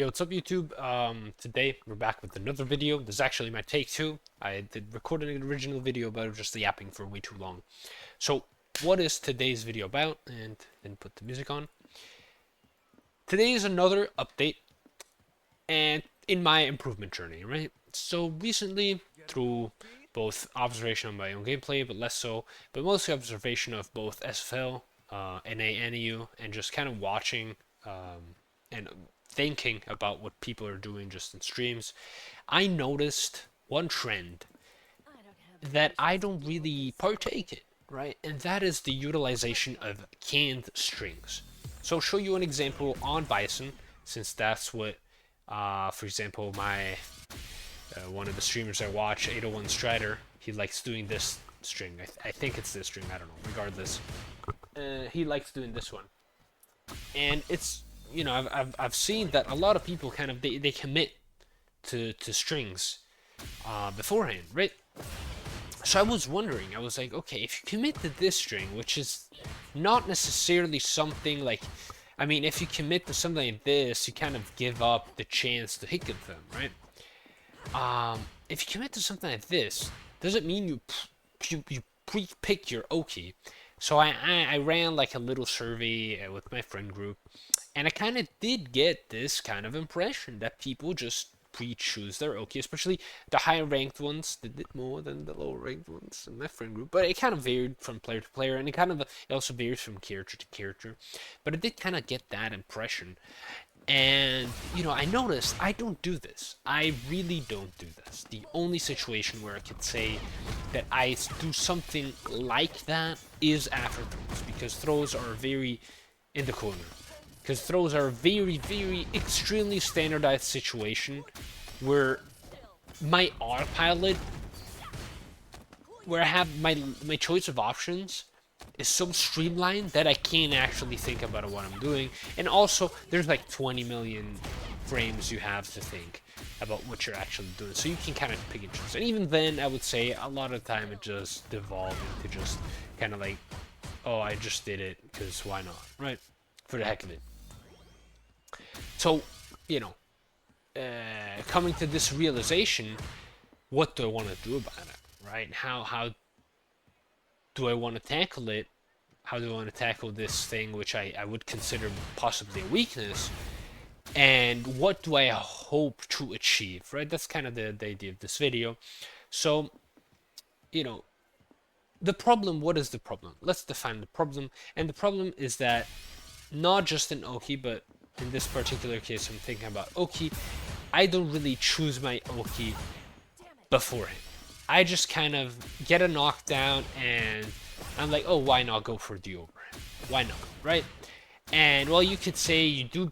Yo, what's up YouTube? Today we're back with another video. This is actually my take two. I did record an original video about just yapping for way too long. So, what is today's video about? And then put the music on. Today is another update and in my improvement journey, right? So recently, through both observation of my own gameplay, but less so, but mostly observation of both SFL, NA, NEU, and just kind of watching and thinking about what people are doing just in streams, I noticed one trend that I don't really partake in, right? And that is the utilization of canned strings. So I'll show you an example on Bison, since that's what, for example, my one of the streamers I watch, 801 Strider, he likes doing this string. I think it's this string, I don't know, regardless. He likes doing this one. And it's, you know, I've seen that a lot of people kind of, they commit to strings beforehand, right? So I was wondering, I was like, okay, if you commit to this string, which is not necessarily something like, I mean, if you commit to something like this, you kind of give up the chance to hit them, right? If you commit to something like this, does it mean you pre-pick your Oki? So I ran like a little survey with my friend group, and I kind of did get this kind of impression that people just pre-choose their Oki, especially the higher ranked ones did it more than the lower ranked ones in my friend group. But it kind of varied from player to player, and it also varies from character to character. But I did kind of get that impression. And, you know, I noticed I don't do this. I really don't do this. The only situation where I could say that I do something like that is after throws, because throws are very in the corner. Because throws are a very, very extremely standardized situation where my autopilot, where I have my choice of options, is so streamlined that I can't actually think about what I'm doing. And also, there's like 20 million frames you have to think about what you're actually doing. So you can kind of pick and choose. And even then, I would say a lot of the time it just devolved into just kind of like, oh, I just did it because why not, right? For the heck of it. So, you know, coming to this realization, what do I want to do about it, right? How do I want to tackle it? How do I want to tackle this thing which I would consider possibly a weakness? And what do I hope to achieve, right? That's kind of the idea of this video. So, you know, the problem, what is the problem? Let's define the problem. And the problem is that not just in Oki, but in this particular case, I'm thinking about Oki, I don't really choose my Oki beforehand. I just kind of get a knockdown and I'm like, oh, why not go for the overhand? Why not, right? And well, you could say you do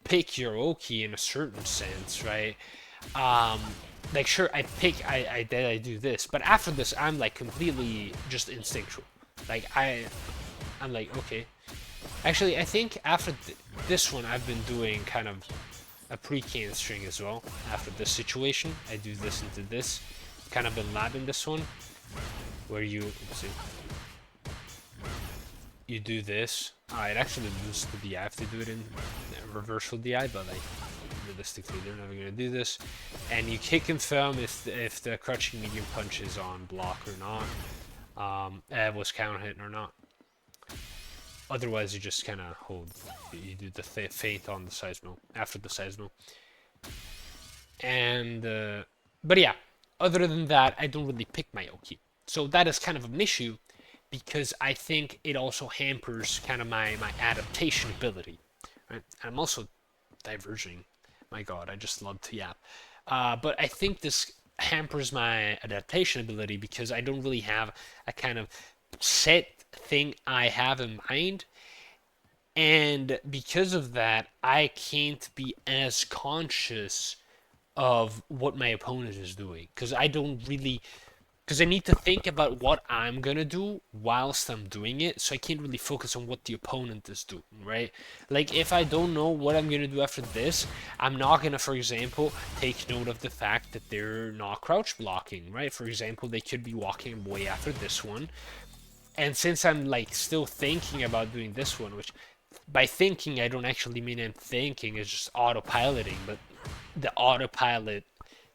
pick your Oki in a certain sense, right? Like sure, I do this, but after this, I'm like completely just instinctual. Like I'm like, okay. Actually, I think after this one, I've been doing kind of a pre-can string as well. After this situation, I do this into this. Kind of been labbing this one, where you, see, you do this. It actually moves the DI if they do it in reversal DI, but like realistically, they're never gonna do this. And you kick confirm if the crouching medium punch is on block or not, was counter hit or not. Otherwise, you just kind of hold. You do the feint on the seismo after the seismo. And but yeah, other than that, I don't really pick my Oki. So that is kind of an issue because I think it also hampers kind of my adaptation ability. Right? I'm also diverging. My God, I just love to yap. But I think this hampers my adaptation ability because I don't really have a kind of set thing I have in mind, and because of that I can't be as conscious of what my opponent is doing because I need to think about what I'm gonna do whilst I'm doing it, so I can't really focus on what the opponent is doing, right? Like if I don't know what I'm gonna do after this, I'm not gonna, for example, take note of the fact that they're not crouch blocking, right? For example, they could be walking away after this one. And since I'm like still thinking about doing this one, which by thinking, I don't actually mean I'm thinking, it's just autopiloting, but the autopilot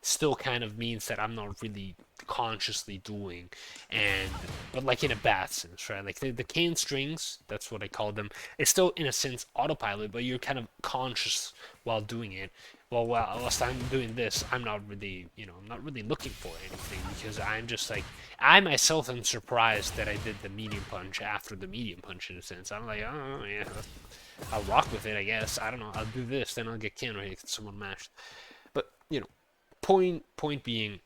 still kind of means that I'm not really consciously doing, and but like in a bad sense, right? Like the cane strings, that's what I call them. It's still in a sense autopilot, but you're kind of conscious while doing it. Well, whilst I'm doing this, I'm not really, I'm not really looking for anything, because I'm just like, I myself am surprised that I did the medium punch after the medium punch, in a sense. I'm like, oh yeah, I'll rock with it, I guess. I don't know. I'll do this, then I'll get counter hit, someone mashed. But point being,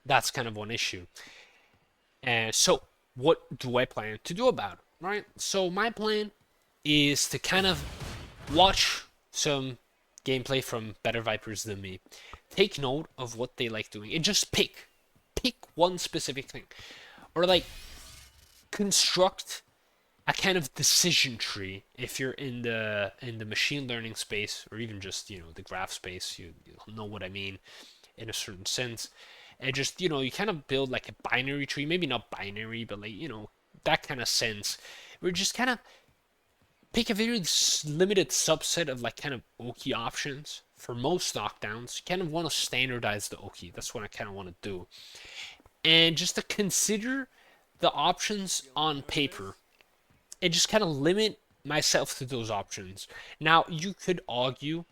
that's kind of one issue. And so, what do I plan to do about it? Right. So my plan is to kind of watch some gameplay from better Vipers than me, take note of what they like doing, and just pick one specific thing, or like construct a kind of decision tree if you're in the machine learning space, or even just the graph space. You know what I mean in a certain sense. And just you kind of build like a binary tree, maybe not binary, but like that kind of sense, where you just kind of pick a very limited subset of like kind of oki options for most knockdowns. You kind of want to standardize the oki. That's what I kind of want to do, and just to consider the options on paper and just kind of limit myself to those options. Now, you could argue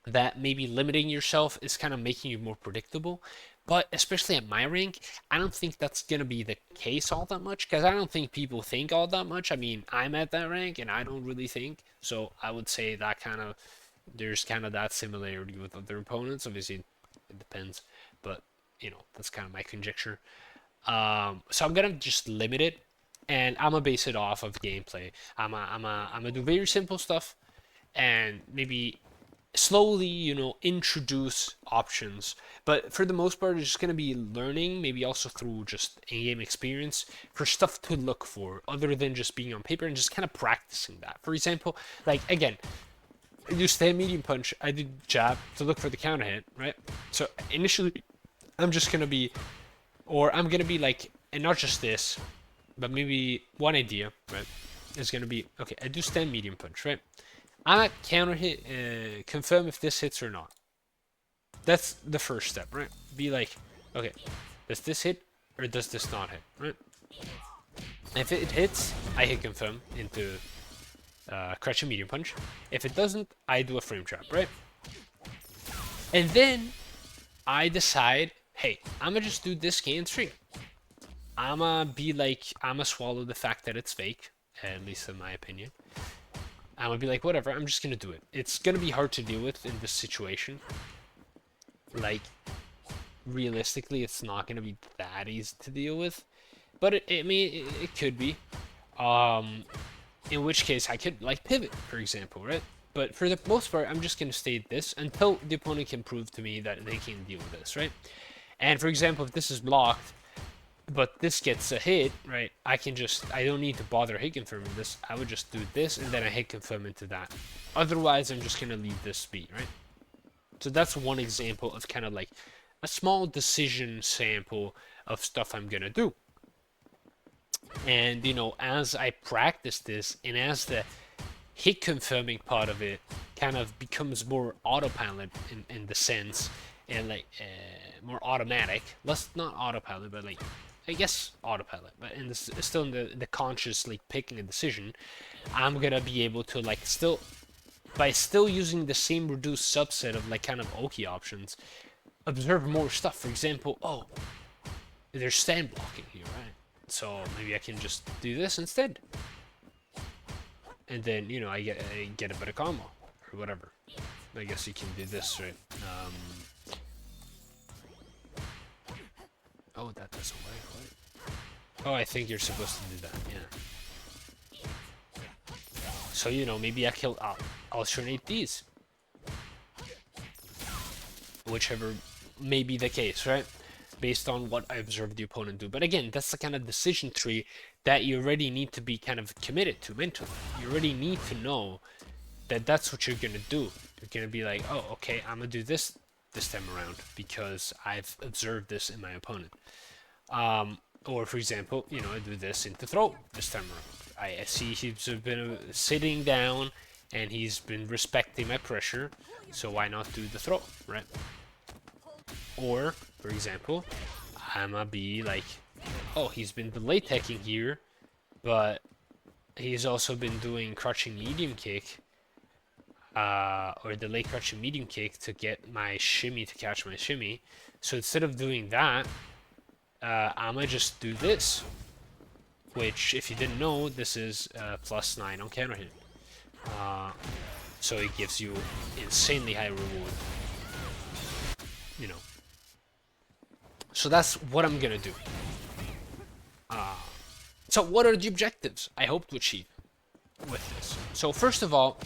that maybe limiting yourself is kind of making you more predictable, but especially at my rank, I don't think that's going to be the case all that much, because I don't think people think all that much. I mean, I'm at that rank and I don't really think, so I would say that there's kind of that similarity with other opponents. Obviously, it depends, but that's kind of my conjecture. So I'm gonna just limit it, and I'm gonna base it off of gameplay. I'm gonna do very simple stuff, and maybe slowly, introduce options. But for the most part, it's just gonna be learning, maybe also through just in-game experience, for stuff to look for, other than just being on paper, and just kind of practicing that. For example, like again, you stand medium punch, I did jab to look for the counter hit, right? So initially, I'm just gonna be I'm gonna be like, and not just this, but maybe one idea, right, is gonna be, okay, I do stand medium punch, right? I'm at counter hit, confirm if this hits or not. That's the first step, right? Be like, okay, does this hit or does this not hit, right? If it hits, I hit confirm into crouch and medium punch. If it doesn't, I do a frame trap, right? And then I decide, hey, I'm gonna just do this game stream. I'ma swallow the fact that it's fake, at least in my opinion. I'm gonna be like, whatever, I'm just gonna do it. It's gonna be hard to deal with in this situation. Like, realistically, it's not gonna be that easy to deal with. But it could be. In which case, I could, like, pivot, for example, right? But for the most part, I'm just gonna stay at this until the opponent can prove to me that they can deal with this, right? And for example, if this is blocked, but this gets a hit, right? I don't need to bother hit confirming this. I would just do this, and then I hit confirm into that. Otherwise, I'm just gonna leave this be, right? So that's one example of kind of like a small decision sample of stuff I'm gonna do. And as I practice this, and as the hit confirming part of it kind of becomes more autopilot in the sense, and like more automatic, less, not autopilot, but like, I guess autopilot, but still in the conscious, like, picking a decision, I'm gonna be able to, like, by still using the same reduced subset of like kind of oki options, observe more stuff. For example, oh, there's stand blocking here, right? So maybe I can just do this instead, and then I get a better combo or whatever. I guess you can do this, right? Oh, that doesn't work. What? Oh, I think you're supposed to do that. Yeah. So maybe I'll alternate these, whichever may be the case, right? Based on what I observed the opponent do. But again, that's the kind of decision tree that you already need to be kind of committed to mentally. You already need to know that that's what you're gonna do. You're gonna be like, oh, okay, I'm gonna do this time around because I've observed this in my opponent. Or for example, I do this into throw this time I see he's been sitting down and he's been respecting my pressure, so why not do the throw, right? Or, for example, I'ma be like, oh, he's been delay teching here, but he's also been doing crouching medium kick, or delay crouching medium kick to get my shimmy to catch my shimmy. So instead of doing that, I'ma just do this, which, if you didn't know, this is +9 on counter hit. So it gives you insanely high reward, you know. So that's what I'm gonna do. So what are the objectives I hope to achieve with this? So first of all,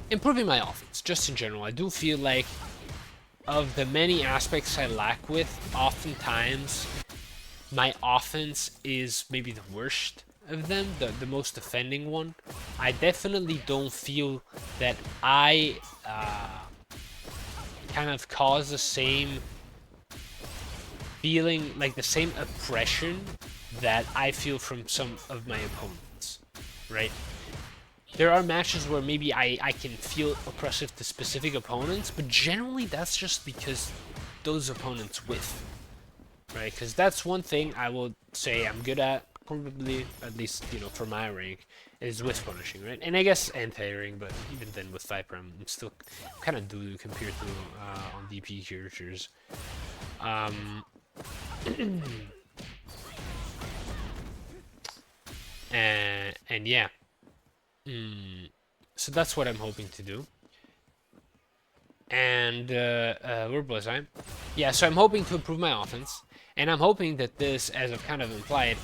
improving my offense, just in general. I do feel like of the many aspects I lack with, oftentimes my offense is maybe the worst of them, the most offending one. I definitely don't feel that I kind of cause the same feeling, like the same oppression that I feel from some of my opponents, right? There are matches where maybe I can feel oppressive to specific opponents, but generally that's just because those opponents whiff, right? Because that's one thing I will say I'm good at, probably, at least, you know, for my rank, is whiff punishing, right? And I guess anti-airing, but even then with Viper, I'm still kind of doo-doo compared to on DP characters. And yeah, so that's what I'm hoping to do. And where was I? Yeah, so I'm hoping to improve my offense, and I'm hoping that this, as I've kind of implied,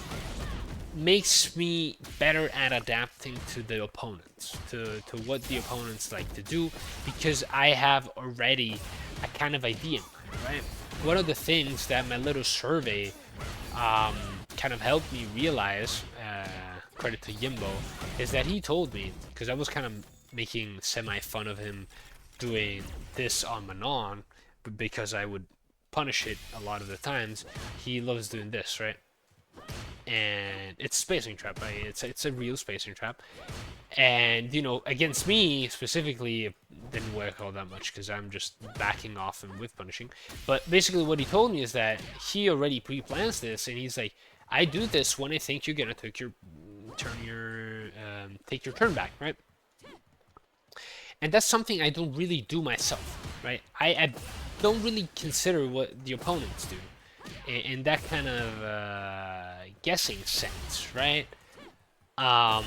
makes me better at adapting to the opponents, to what the opponents like to do, because I have already a kind of idea in mind, right? One of the things that my little survey kind of helped me realize, credit to Yimbo, is that he told me, because I was kind of making semi-fun of him doing this on Manon, but because I would punish it a lot of the times, he loves doing this, right? And it's spacing trap, right? It's a real spacing trap. And, you know, against me specifically, it didn't work all that much because I'm just backing off and with punishing. But basically what he told me is that he already pre-plans this, and he's like, I do this when I think you're gonna take your turn back, right? And that's something I don't really do myself, right? I don't really consider what the opponents do in that kind of guessing sense, right? And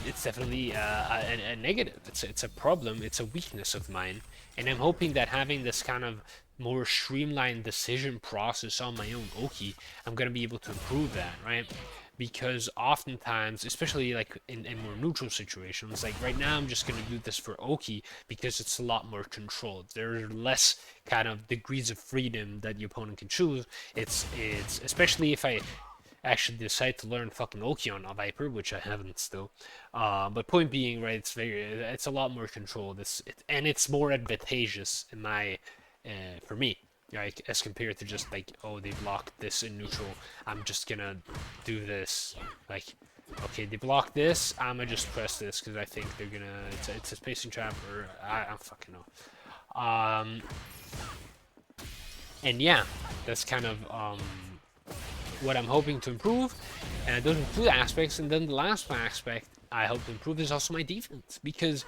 it's definitely a negative. It's a problem. It's a weakness of mine, and I'm hoping that having this kind of more streamlined decision process on my own Oki, I'm gonna be able to improve that, right? Because oftentimes, especially like in more neutral situations, like right now I'm just gonna do this for Oki because it's a lot more controlled. There are less kind of degrees of freedom that the opponent can choose. It's especially if I actually decide to learn fucking Oki on a Viper, which I haven't still. But point being, right, it's a lot more controlled. And it's more advantageous in my for me, right, as compared to just like, oh, they blocked this in neutral, I'm just gonna do this. Like, okay, they blocked this, I'ma just press this because I think they're gonna. It's a spacing trap, or I don't fucking know. And yeah, that's kind of what I'm hoping to improve. And those are two aspects. And then the last aspect I hope to improve is also my defense. Because,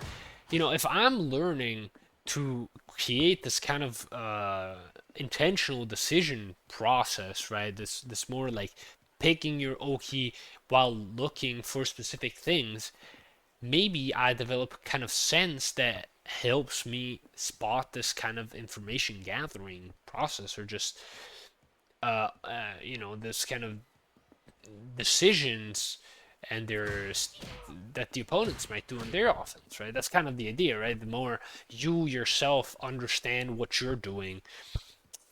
you know, if I'm learning to create this kind of intentional decision process, right? This more like picking your Oki while looking for specific things, maybe I develop a kind of sense that helps me spot this kind of information gathering process, or just you know, this kind of decisions and there's that the opponents might do in their offense, right? That's kind of the idea, right? The more you yourself understand what you're doing,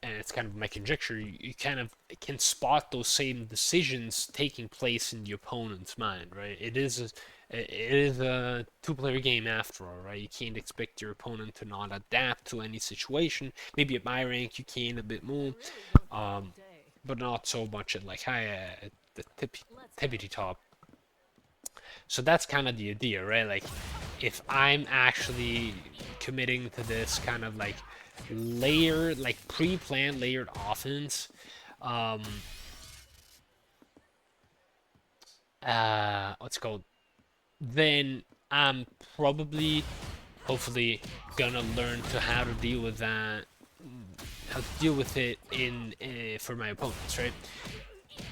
and it's kind of my conjecture, you kind of can spot those same decisions taking place in the opponent's mind, right? It is a two-player game after all, right? You can't expect your opponent to not adapt to any situation. Maybe at my rank you can a bit more, but not so much at like high the tippity top. So that's kind of the idea, right? Like, if I'm actually committing to this kind of like layered, like pre-planned layered offense, um, what's it called? Then I'm probably, hopefully, gonna learn to how to deal with that, how to deal with it in for my opponents, right?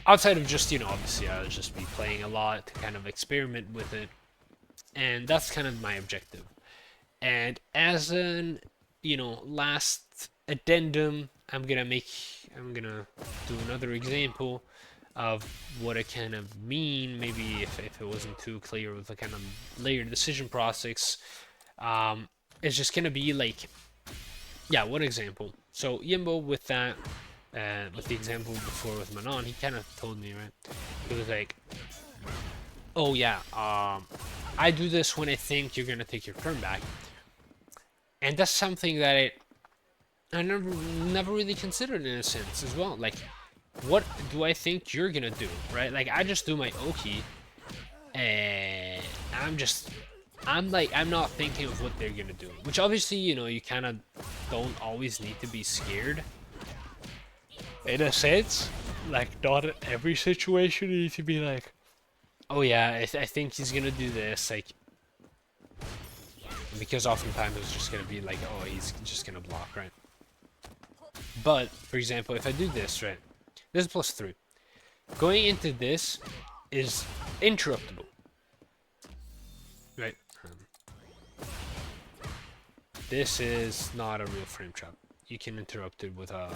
Outside of just, obviously I'll just be playing a lot to kind of experiment with it, and that's kind of my objective. And as an, last addendum, I'm gonna do another example of what I kind of mean, maybe if it wasn't too clear with the kind of layered decision process. It's just gonna be like, yeah, one example. So Yimbo with that, with the example before with Manon, he kind of told me, right? He was like, oh yeah, I do this when I think you're gonna take your turn back, and that's something that I never really considered in a sense as well. Like, what do I think you're gonna do, right? Like, I just do my Oki, and I'm not thinking of what they're gonna do. Which obviously, you kind of don't always need to be scared. In a sense, like, not in every situation you need to be like, oh yeah, I think he's gonna do this, like, because oftentimes it's just gonna be like, oh, he's just gonna block, right? But, for example, if I do this, right, this is +3. Going into this is interruptible, right? This is not a real frame trap. You can interrupt it with a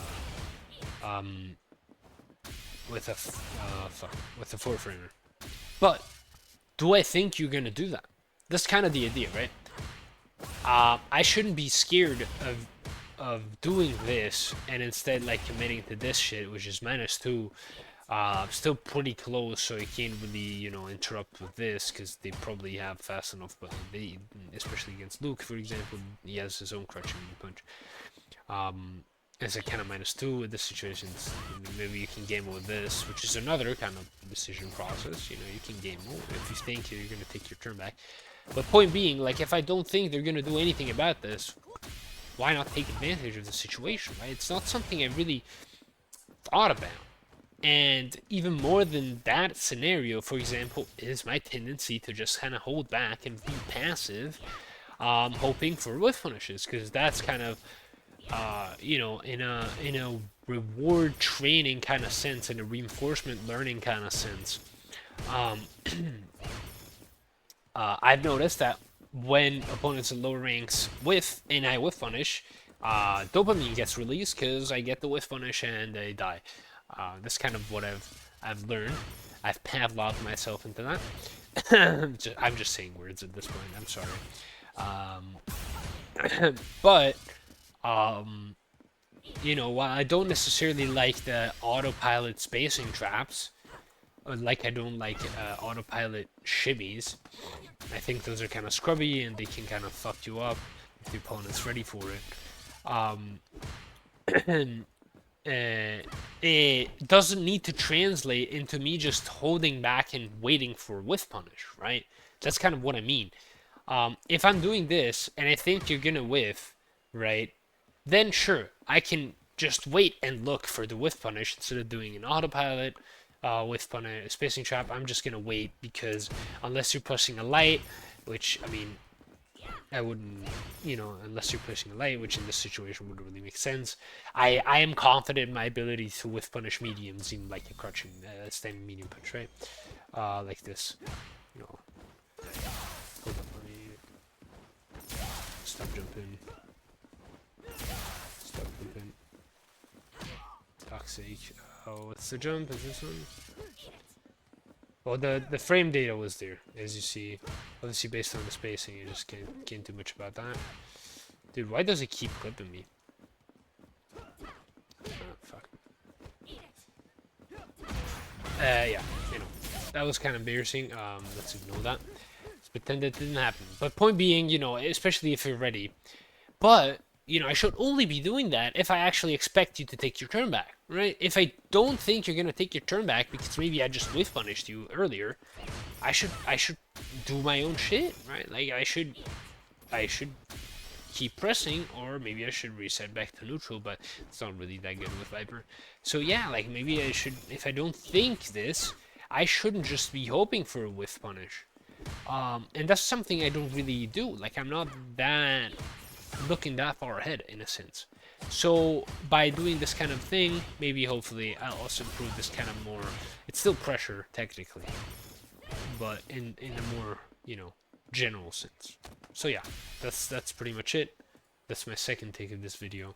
with a 4-framer. But do I think you're gonna do that? That's kind of the idea, right? I shouldn't be scared of doing this and instead like committing to this shit, which is -2. Still pretty close, so you can't really, interrupt with this because they probably have fast enough. But they, especially against Luke, for example, he has his own crushing punch. It's a kind of -2 with this situation. Maybe you can game with this, which is another kind of decision process. You can game mode if you think you're gonna take your turn back. But point being, like, if I don't think they're gonna do anything about this, why not take advantage of the situation, right? It's not something I really thought about. And even more than that scenario, for example, is my tendency to just kind of hold back and be passive, hoping for whiff punishes, because that's kind of, in a reward training kind of sense, in a reinforcement learning kind of sense. I've noticed that when opponents in lower ranks whiff and I whiff punish, dopamine gets released because I get the whiff punish and they die. That's kind of what I've learned. I've Pavloved myself into that. I'm just saying words at this point. I'm sorry. But while I don't necessarily like the autopilot spacing traps, like I don't like autopilot shimmies, I think those are kind of scrubby and they can kind of fuck you up if the opponent's ready for it. It doesn't need to translate into me just holding back and waiting for whiff punish, right? That's kind of what I mean. If I'm doing this and I think you're gonna whiff, right, then sure, I can just wait and look for the whiff punish instead of doing an autopilot whiff punish spacing trap. I'm just gonna wait, because unless you're pushing a light, which, I mean, I wouldn't, unless you're pushing a light, which in this situation wouldn't really make sense. I am confident in my ability to whiff punish mediums in like a crouching standing medium punch, right? Like this, Hold up, let me stop jumping. Stop jumping. Toxic. Oh, what's the jump? Is this one? Well, the frame data was there, as you see. Obviously, based on the spacing, you just can't do much about that. Dude, why does it keep clipping me? Oh, fuck. Yeah, that was kind of embarrassing. Let's ignore that. Let's pretend that didn't happen. But point being, especially if you're ready. But, I should only be doing that if I actually expect you to take your turn back, right? If I don't think you're gonna take your turn back because maybe I just whiff punished you earlier, I should do my own shit, right? Like I should keep pressing, or maybe I should reset back to neutral, but it's not really that good with Viper. So yeah, like maybe I should, if I don't think this, I shouldn't just be hoping for a whiff punish. And that's something I don't really do. Like I'm not that looking that far ahead in a sense. So by doing this kind of thing, maybe hopefully I'll also improve this kind of more. It's still pressure technically, but in a more, you know, general sense. So yeah, that's pretty much it. That's my second take of this video.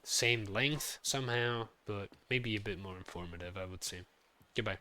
Same length somehow, but maybe a bit more informative, I would say. Goodbye.